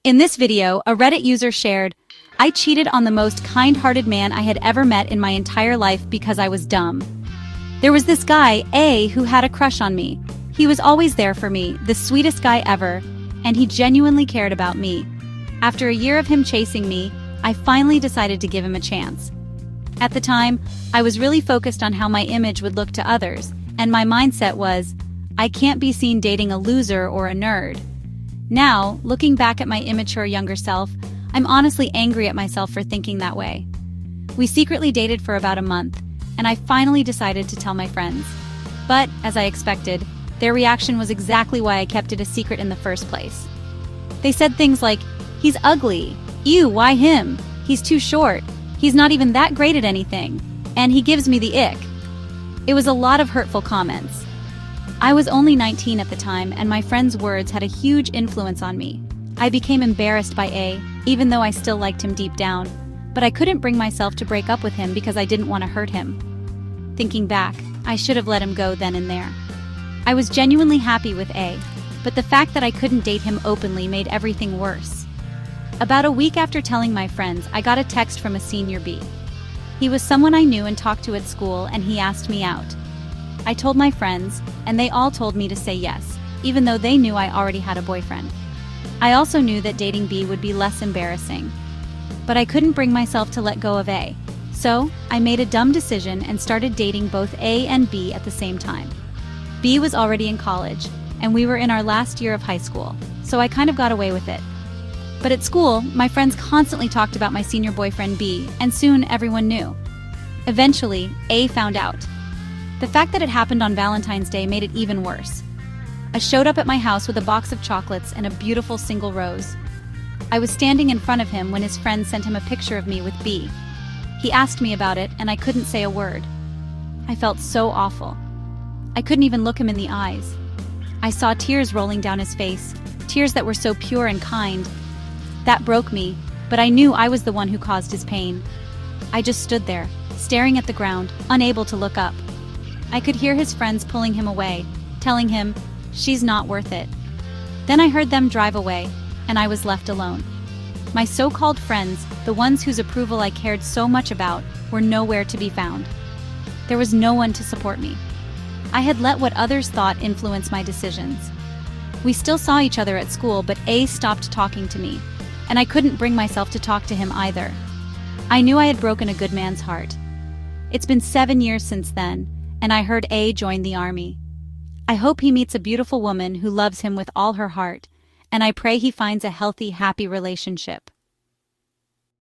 In this video, a Reddit user shared, "I cheated on the most kind-hearted man I had ever met in my entire life because I was dumb. There was this guy, A, who had a crush on me. He was always there for me, the sweetest guy ever, and he genuinely cared about me. After a year of him chasing me, I finally decided to give him a chance. At the time, I was really focused on how my image would look to others, and my mindset was, I can't be seen dating a loser or a nerd. Now, looking back at my immature younger self, I'm honestly angry at myself for thinking that way. We secretly dated for about a month, and I finally decided to tell my friends. But, as I expected, their reaction was exactly why I kept it a secret in the first place. They said things like, "He's ugly. Ew, why him? He's too short. He's not even that great at anything. And he gives me the ick." It was a lot of hurtful comments. I was only 19 at the time, and my friends' words had a huge influence on me. I became embarrassed by A, even though I still liked him deep down, but I couldn't bring myself to break up with him because I didn't want to hurt him. Thinking back, I should have let him go then and there. I was genuinely happy with A, but the fact that I couldn't date him openly made everything worse. About a week after telling my friends, I got a text from a senior B. He was someone I knew and talked to at school, and he asked me out. I told my friends, and they all told me to say yes, even though they knew I already had a boyfriend. I also knew that dating B would be less embarrassing. But I couldn't bring myself to let go of A. So, I made a dumb decision and started dating both A and B at the same time. B was already in college, and we were in our last year of high school, so I kind of got away with it. But at school, my friends constantly talked about my senior boyfriend B, and soon everyone knew. Eventually, A found out. The fact that it happened on Valentine's Day made it even worse. I showed up at my house with a box of chocolates and a beautiful single rose. I was standing in front of him when his friend sent him a picture of me with B. He asked me about it, and I couldn't say a word. I felt so awful. I couldn't even look him in the eyes. I saw tears rolling down his face, tears that were so pure and kind. That broke me, but I knew I was the one who caused his pain. I just stood there, staring at the ground, unable to look up. I could hear his friends pulling him away, telling him, "She's not worth it." Then I heard them drive away, and I was left alone. My so-called friends, the ones whose approval I cared so much about, were nowhere to be found. There was no one to support me. I had let what others thought influence my decisions. We still saw each other at school, but A stopped talking to me, and I couldn't bring myself to talk to him either. I knew I had broken a good man's heart. It's been 7 years since then, and I heard A joined the army. I hope he meets a beautiful woman who loves him with all her heart, and I pray he finds a healthy, happy relationship.